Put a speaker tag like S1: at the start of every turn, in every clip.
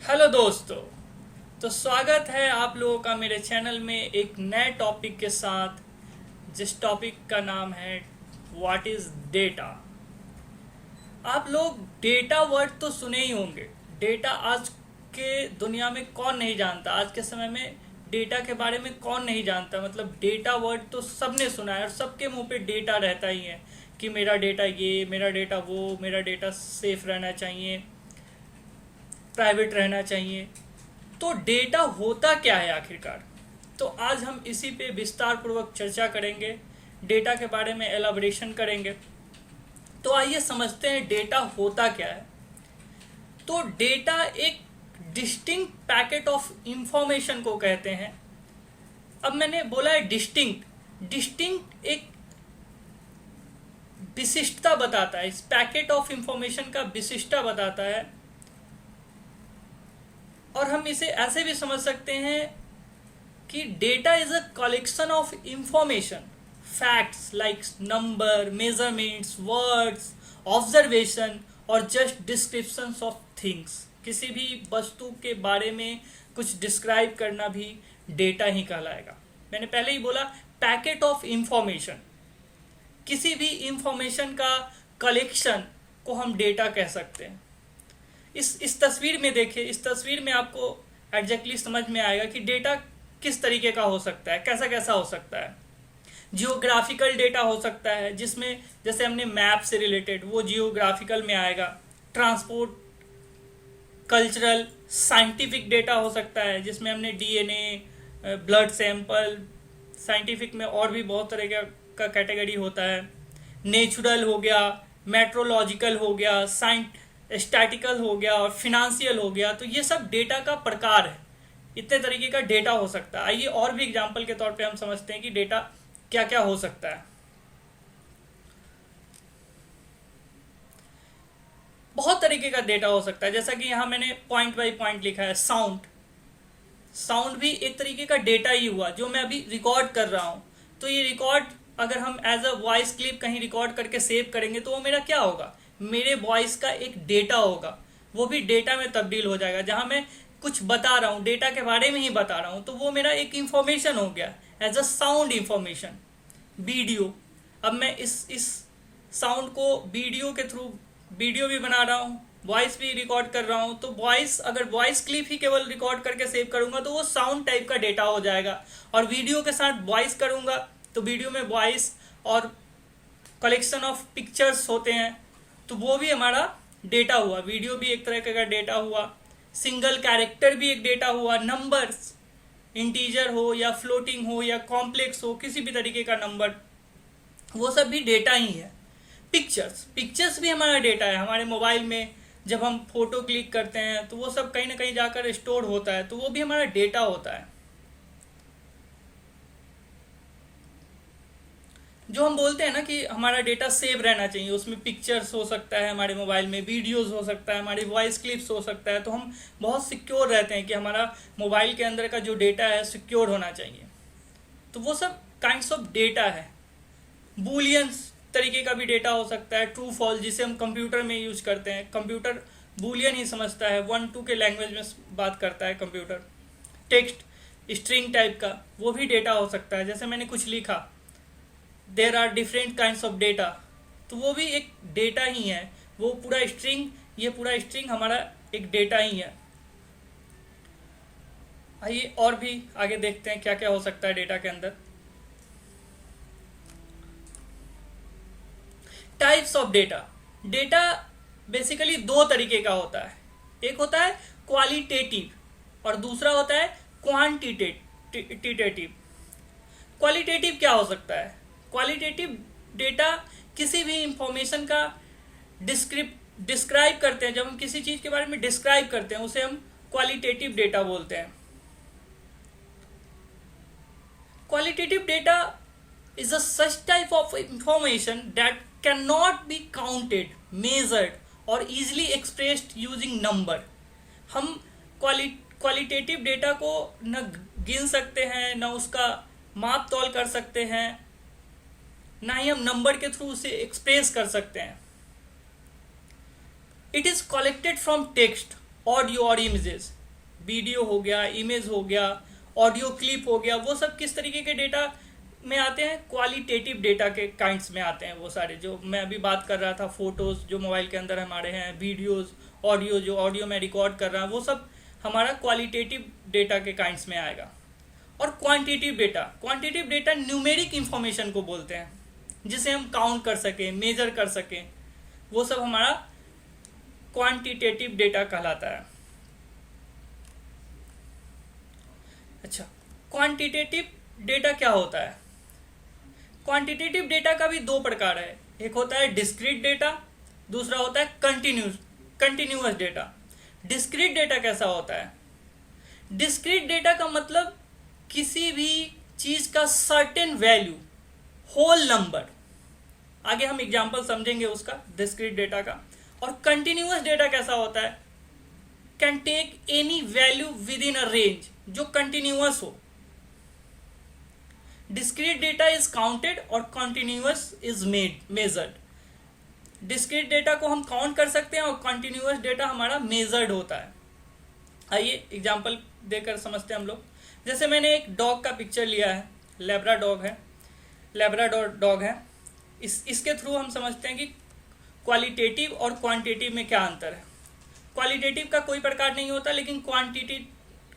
S1: Hello दोस्तों। तो स्वागत है आप लोगों का मेरे चैनल में एक नए टॉपिक के साथ, जिस टॉपिक का नाम है व्हाट इज़ डेटा। आप लोग डेटा वर्ड तो सुने ही होंगे। डेटा आज के दुनिया में कौन नहीं जानता, आज के समय में डेटा के बारे में कौन नहीं जानता। मतलब डेटा वर्ड तो सबने सुना है और सबके मुंह पे डेटा रहता ही है कि मेरा डेटा ये, मेरा डेटा वो, मेरा डेटा सेफ रहना चाहिए, प्राइवेट रहना चाहिए। तो डेटा होता क्या है आखिरकार। तो आज हम इसी पे विस्तार पूर्वक चर्चा करेंगे, डेटा के बारे में एलाबोरेशन करेंगे। तो आइए समझते हैं डेटा होता क्या है। तो डेटा एक डिस्टिंक्ट पैकेट ऑफ इंफॉर्मेशन को कहते हैं। अब मैंने बोला है डिस्टिंक्ट। डिस्टिंक्ट एक विशिष्टता बताता है, इस पैकेट ऑफ इंफॉर्मेशन का विशिष्टता बताता है। और हम इसे ऐसे भी समझ सकते हैं कि data is a collection of information, facts like number, measurements, words, observation और जस्ट डिस्क्रिप्शंस ऑफ थिंग्स। किसी भी वस्तु के बारे में कुछ डिस्क्राइब करना भी डेटा ही कहलाएगा। मैंने पहले ही बोला पैकेट ऑफ इंफॉर्मेशन, किसी भी इंफॉर्मेशन का कलेक्शन को हम डेटा कह सकते हैं। इस तस्वीर में देखिए, इस तस्वीर में आपको एग्जैक्टली समझ में आएगा कि डेटा किस तरीके का हो सकता है, कैसा कैसा हो सकता है। जियोग्राफिकल डेटा हो सकता है, जिसमें जैसे हमने मैप से रिलेटेड, वो जियोग्राफिकल में आएगा। ट्रांसपोर्ट, कल्चरल, साइंटिफिक डेटा हो सकता है, जिसमें हमने डीएनए, ब्लड सैंपल, साइंटिफिक में और भी बहुत तरह का कैटेगरी होता है। नेचुरल हो गया, मेट्रोलॉजिकल हो गया, स्टैटिकल हो गया और फिनेंशियल हो गया। तो ये सब डेटा का प्रकार है। इतने तरीके का डेटा हो सकता है। आइए और भी एग्जांपल के तौर पे हम समझते हैं कि डेटा क्या क्या हो सकता है। बहुत तरीके का डेटा हो सकता है, जैसा कि यहाँ मैंने पॉइंट बाय पॉइंट लिखा है। साउंड, साउंड भी एक तरीके का डेटा ही हुआ, जो मैं अभी रिकॉर्ड कर रहा हूँ। तो ये रिकॉर्ड अगर हम एज अ वॉइस क्लिप कहीं रिकॉर्ड करके सेव करेंगे तो वो मेरा क्या होगा, मेरे वॉइस का एक डेटा होगा। वो भी डेटा में तब्दील हो जाएगा। जहाँ मैं कुछ बता रहा हूँ, डेटा के बारे में ही बता रहा हूँ, तो वो मेरा एक इंफॉर्मेशन हो गया as a sound information. Video, अब मैं इस साउंड को वीडियो के थ्रू वीडियो भी बना रहा हूँ, वॉइस भी रिकॉर्ड कर रहा हूँ। तो वॉइस, अगर वॉइस क्लिप ही केवल रिकॉर्ड करके सेव करूंगा तो वो साउंड टाइप का डेटा हो जाएगा। और वीडियो के साथ वॉइस करूंगा तो वीडियो में वॉइस और कलेक्शन ऑफ पिक्चर्स होते हैं, तो वो भी हमारा डेटा हुआ। वीडियो भी एक तरह का डेटा हुआ। सिंगल कैरेक्टर भी एक डेटा हुआ। नंबर्स, इंटीजर हो या फ्लोटिंग हो या कॉम्प्लेक्स हो, किसी भी तरीके का नंबर, वो सब भी डेटा ही है। पिक्चर्स, पिक्चर्स भी हमारा डेटा है। हमारे मोबाइल में जब हम फोटो क्लिक करते हैं तो वो सब कहीं ना कहीं जाकर स्टोर होता है, तो वो भी हमारा डेटा होता है। जो हम बोलते हैं ना कि हमारा डेटा सेव रहना चाहिए, उसमें पिक्चर्स हो सकता है हमारे मोबाइल में, वीडियोस हो सकता है, हमारी वॉइस क्लिप्स हो सकता है। तो हम बहुत सिक्योर रहते हैं कि हमारा मोबाइल के अंदर का जो डेटा है सिक्योर होना चाहिए। तो वो सब काइंड्स ऑफ डेटा है। बूलियंस तरीके का भी डेटा हो सकता है। ट्रू फॉल्स, जिसे हम कंप्यूटर में यूज करते हैं, कंप्यूटर बूलियन ही समझता है, 1-2 के लैंग्वेज में बात करता है कंप्यूटर। टेक्स्ट, स्ट्रिंग टाइप का, वो भी डेटा हो सकता है। जैसे मैंने कुछ लिखा, there are different kinds of data, तो वो भी एक डेटा ही है। वो पूरा स्ट्रिंग, ये पूरा स्ट्रिंग हमारा एक डेटा ही है। आइए और भी आगे देखते हैं क्या क्या हो सकता है डेटा के अंदर। Types of data. Data basically दो तरीके का होता है। एक होता है क्वालिटेटिव और दूसरा होता है क्वांटिटेटिव। क्वालिटेटिव क्या हो सकता है? क्वालिटेटिव डेटा किसी भी इंफॉर्मेशन का डिस्क्राइब करते हैं। जब हम किसी चीज के बारे में डिस्क्राइब करते हैं उसे हम क्वालिटेटिव डेटा बोलते हैं। Qualitative data is a such type of information that cannot be counted, measured or easily expressed using number। हम क्वालिटेटिव डेटा को न गिन सकते हैं, न उसका माप तौल कर सकते हैं, ना ही हम नंबर के थ्रू उसे एक्सप्रेस कर सकते हैं। It is collected from text, audio और इमेजेस। वीडियो हो गया, इमेज हो गया, ऑडियो क्लिप हो गया, वो सब किस तरीके के डेटा में आते हैं? क्वालिटेटिव डेटा के काइंड्स में आते हैं। वो सारे जो मैं अभी बात कर रहा था, फोटोज जो मोबाइल के अंदर हमारे हैं, वीडियोज, ऑडियो जो ऑडियो में रिकॉर्ड कर रहा है, वो सब हमारा क्वालिटेटिव डेटा के काइंड्स में आएगा। और क्वांटिटेटिव डेटा न्यूमेरिक इंफॉर्मेशन को बोलते हैं, जिसे हम काउंट कर सकें, मेजर कर सकें, वो सब हमारा क्वांटिटेटिव डेटा कहलाता है। अच्छा, क्वांटिटेटिव डेटा क्या होता है? क्वांटिटेटिव डेटा का भी दो प्रकार है, एक होता है डिस्क्रीट डेटा, दूसरा होता है कंटिन्यूअस डेटा। डिस्क्रीट डेटा कैसा होता है? डिस्क्रीट डेटा का मतलब किसी भी चीज का सर्टेन वैल्यू, होल नंबर, आगे हम एग्जांपल समझेंगे उसका डिस्क्रीट डेटा का। और कंटिन्यूअस डेटा कैसा होता है? Can take any value within a range, जो कंटिन्यूअस हो। डिस्क्रीट डेटा इज काउंटेड और continuous is measured. Discrete data को हम काउंट कर सकते हैं और कंटिन्यूअस डेटा हमारा मेजर्ड होता है। आइए एग्जांपल देकर समझते हैं हम लोग। जैसे मैंने एक डॉग का पिक्चर लिया है, लेब्राडोर डॉग है। इसके थ्रू हम समझते हैं कि क्वालिटेटिव और क्वांटिटेटिव में क्या अंतर है। क्वालिटेटिव का कोई प्रकार नहीं होता, लेकिन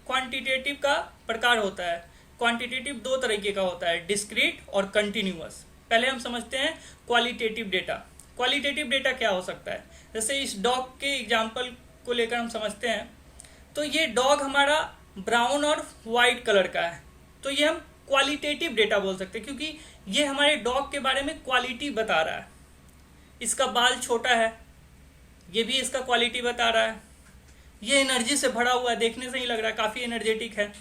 S1: क्वांटिटेटिव का प्रकार होता है। क्वांटिटेटिव दो तरीके का होता है, डिस्क्रीट और कंटिन्यूअस। पहले हम समझते हैं क्वालिटेटिव डेटा। क्वालिटेटिव डेटा क्या हो सकता है? जैसे इस डॉग के एग्जाम्पल को लेकर हम समझते हैं, तो ये डॉग हमारा ब्राउन और वाइट कलर का है, तो ये हम क्वालिटेटिव डेटा बोल सकते हैं, क्योंकि ये हमारे डॉग के बारे में क्वालिटी बता रहा है। इसका बाल छोटा है, ये भी इसका क्वालिटी बता रहा है। ये एनर्जी से भरा हुआ है, देखने से ही लग रहा है काफ़ी एनर्जेटिक है,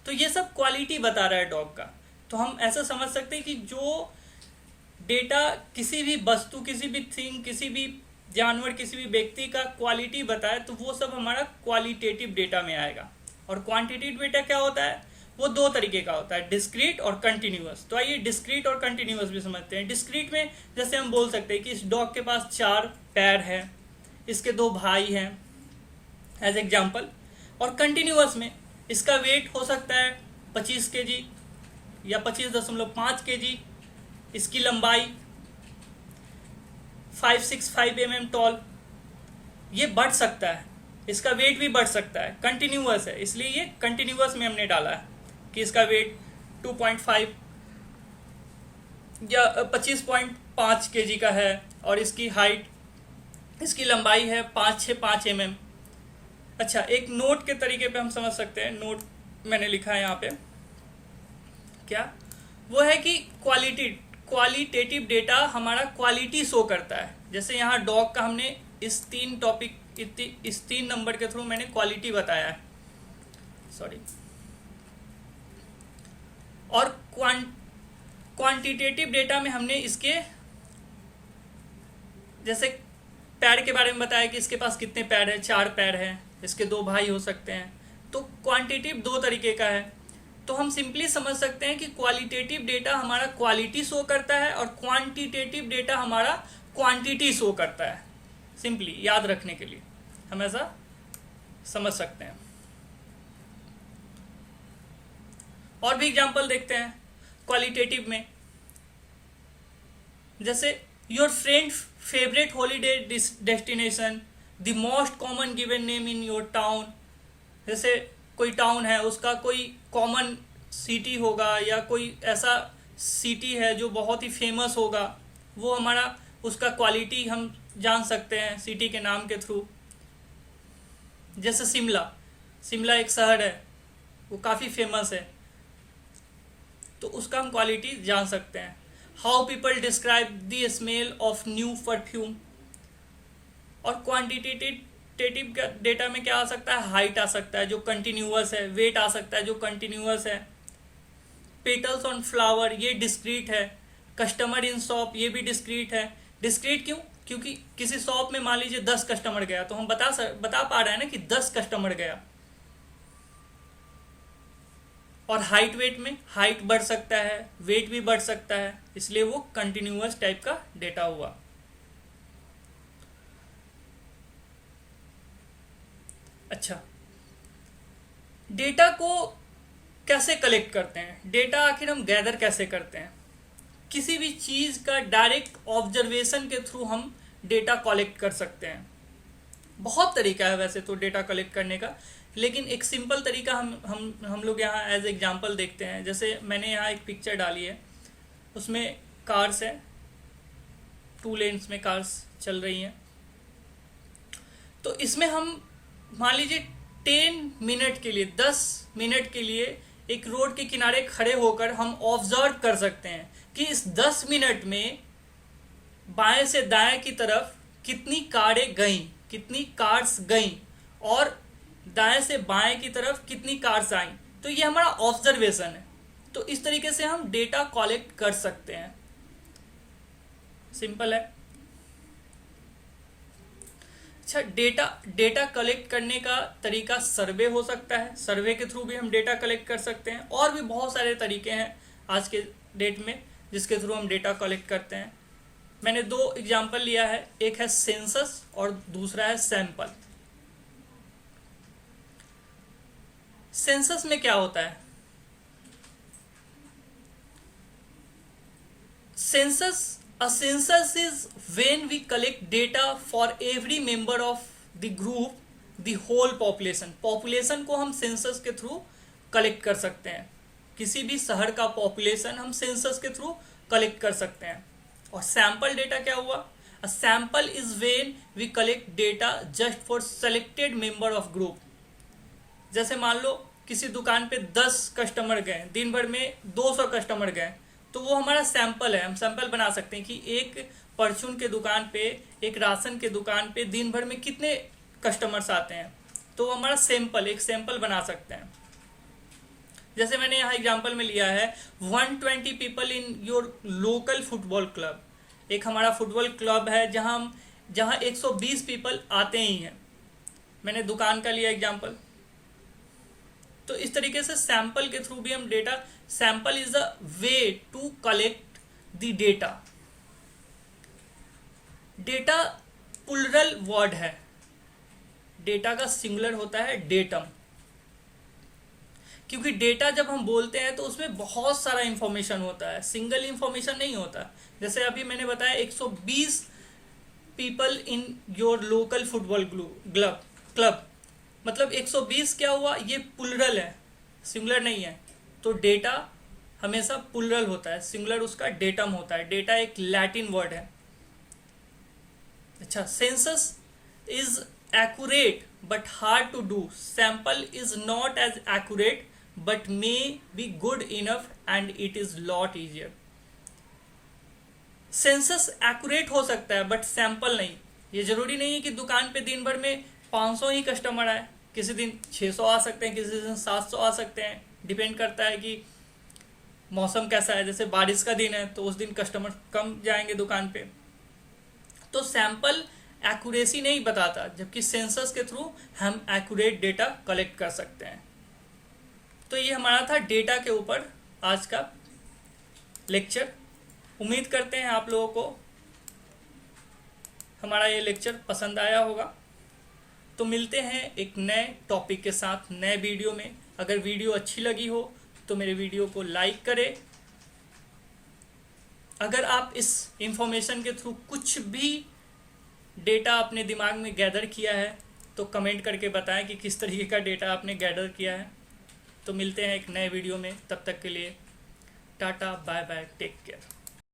S1: तो ये सब क्वालिटी बता रहा है डॉग का। तो हम ऐसा समझ सकते हैं कि जो डेटा किसी भी वस्तु, किसी भी थिंग, किसी भी जानवर, किसी भी व्यक्ति का क्वालिटी बताए, तो वो सब हमारा क्वालिटेटिव डेटा में आएगा। और क्वांटिटेटिव डेटा क्या होता है? वो दो तरीके का होता है, डिस्क्रीट और कंटिन्यूअस। तो आइए डिस्क्रीट और कंटिन्यूअस भी समझते हैं। डिस्क्रीट में जैसे हम बोल सकते हैं कि इस डॉग के पास 4 पैर है, इसके 2 भाई हैं, एज एग्जाम्पल। और कंटिन्यूअस में इसका वेट हो सकता है 25 kg या 25.5 kg, इसकी लंबाई 565 mm टॉल, ये बढ़ सकता है, इसका वेट भी बढ़ सकता है। कंटिन्यूअस है, इसलिए ये कंटिन्यूअस में हमने डाला है कि इसका वेट 2.5 या 25.5 kg का है, और इसकी हाइट, इसकी लंबाई है 565 mm। अच्छा, एक नोट के तरीके पे हम समझ सकते हैं। नोट मैंने लिखा है यहाँ पे, क्या वो है कि क्वालिटेटिव डेटा हमारा क्वालिटी शो करता है। जैसे यहाँ डॉग का हमने इस 3 नंबर के थ्रू मैंने क्वालिटी बताया है, सॉरी। और क्वांटिटेटिव डेटा में हमने इसके जैसे पैर के बारे में बताया कि इसके पास कितने पैर है, 4 पैर है, इसके 2 भाई हो सकते हैं। तो क्वांटिटेटिव दो तरीके का है। तो हम सिंपली समझ सकते हैं कि क्वालिटेटिव डेटा हमारा क्वालिटी शो करता है और क्वांटिटेटिव डेटा हमारा क्वांटिटी शो करता है। सिंपली याद रखने के लिए हम ऐसा समझ सकते हैं। और भी एग्जांपल देखते हैं क्वालिटेटिव में। जैसे your friend favourite holiday destination, the most common given name in your town. जैसे कोई टाउन है, उसका कोई कॉमन सिटी होगा या कोई ऐसा सिटी है जो बहुत ही फेमस होगा, वो हमारा उसका क्वालिटी हम जान सकते हैं सिटी के नाम के थ्रू। जैसे शिमला एक शहर है, वो काफ़ी फेमस है, तो उसका हम क्वालिटी जान सकते हैं। How people describe the smell of new perfume. और क्वांटिटेटिव डेटा में क्या आ सकता है? हाइट आ सकता है जो कंटिन्यूअस है, वेट आ सकता है जो कंटिन्यूअस है। पेटल्स ऑन फ्लावर, ये डिस्क्रीट है। कस्टमर इन शॉप, ये भी डिस्क्रीट है। डिस्क्रीट क्यों? क्योंकि किसी शॉप में मान लीजिए 10 कस्टमर गया, तो हम बता पा रहे हैं ना कि 10 कस्टमर गया। और हाइट वेट में हाइट बढ़ सकता है, वेट भी बढ़ सकता है, इसलिए वो कंटिन्यूअस टाइप का डेटा हुआ। अच्छा, डेटा को कैसे कलेक्ट करते हैं, डेटा आखिर हम गैदर कैसे करते हैं? किसी भी चीज़ का डायरेक्ट ऑब्जर्वेशन के थ्रू हम डेटा कलेक्ट कर सकते हैं। बहुत तरीका है वैसे तो डेटा कलेक्ट करने का, लेकिन एक सिंपल तरीका हम लोग यहाँ एज एग्जांपल देखते हैं। जैसे मैंने यहाँ एक पिक्चर डाली है, उसमें कार्स है, 2 लेन्स में कार्स चल रही हैं। तो इसमें हम मान लीजिए 10 मिनट के लिए, 10 मिनट के लिए एक रोड के किनारे खड़े होकर हम ऑब्जर्व कर सकते हैं कि इस 10 मिनट में बाएं से दाएं की तरफ कितनी कारें गईं, कितनी कार्स गईं, और दाएं से बाएं की तरफ कितनी कार्स आईं। तो ये हमारा ऑब्जर्वेशन है। तो इस तरीके से हम डेटा कलेक्ट कर सकते हैं। सिंपल है। अच्छा, डेटा कलेक्ट करने का तरीका सर्वे हो सकता है, सर्वे के थ्रू भी हम डेटा कलेक्ट कर सकते हैं। और भी बहुत सारे तरीके हैं आज के डेट में जिसके थ्रू हम डेटा कलेक्ट करते हैं। मैंने 2 एग्जाम्पल लिया है, एक है सेंसस और दूसरा है सैंपल। सेंसस में क्या होता है? A census is when we collect data for every member of the group, the whole population. Population को हम सेंसस के थ्रू कलेक्ट कर सकते हैं। किसी भी शहर का पॉपुलेशन हम सेंसस के थ्रू कलेक्ट कर सकते हैं। और सैंपल डेटा क्या हुआ? A sample is when we collect data just for selected member of group. जैसे मान लो किसी दुकान पे 10 कस्टमर गए, दिन भर में 200 कस्टमर गए, तो वो हमारा सैंपल है। हम सैंपल बना सकते हैं कि एक परचून के दुकान पे, एक राशन के दुकान पे दिन भर में कितने कस्टमर्स आते हैं, तो वो हमारा सैंपल, एक सैंपल बना सकते हैं। जैसे मैंने यहाँ एग्जांपल में लिया है 120 people in your local football club. एक हमारा फुटबॉल क्लब है जहाँ 120 पीपल आते ही हैं। मैंने दुकान का लिया एग्जांपल। तो इस तरीके से सैंपल के थ्रू भी हम data, sample is a way to collect the data. Data plural word है, डेटा का सिंगुलर होता है डेटम। क्योंकि डेटा जब हम बोलते हैं तो उसमें बहुत सारा इंफॉर्मेशन होता है, सिंगल इंफॉर्मेशन नहीं होता। जैसे अभी मैंने बताया 120 people in your local football club, मतलब 120 क्या हुआ? ये प्लुरल है, सिंगुलर नहीं है। तो डेटा हमेशा प्लुरल होता है, सिंगुलर उसका डेटम होता है। डेटा एक लैटिन वर्ड है। अच्छा, census is accurate but hard to do. Sample is not as accurate but may be good enough and it is lot easier. Census accurate हो सकता है बट सैंपल नहीं। ये जरूरी नहीं है कि दुकान पे दिन भर में 500 ही कस्टमर आए, किसी दिन 600 आ सकते हैं, किसी दिन 700 आ सकते हैं। डिपेंड करता है कि मौसम कैसा है। जैसे बारिश का दिन है तो उस दिन कस्टमर कम जाएंगे दुकान पे। तो सैंपल एक्यूरेसी नहीं बताता, जबकि सेंसस के थ्रू हम एक्यूरेट डेटा कलेक्ट कर सकते हैं। तो ये हमारा था डेटा के ऊपर आज का लेक्चर। उम्मीद करते हैं आप लोगों को हमारा ये लेक्चर पसंद आया होगा। तो मिलते हैं एक नए टॉपिक के साथ नए वीडियो में। अगर वीडियो अच्छी लगी हो तो मेरे वीडियो को लाइक करें। अगर आप इस इंफॉर्मेशन के थ्रू कुछ भी डेटा अपने दिमाग में गैदर किया है तो कमेंट करके बताएं कि किस तरीके का डेटा आपने गैदर किया है। तो मिलते हैं एक नए वीडियो में, तब तक के लिए tata, bye bye, take care.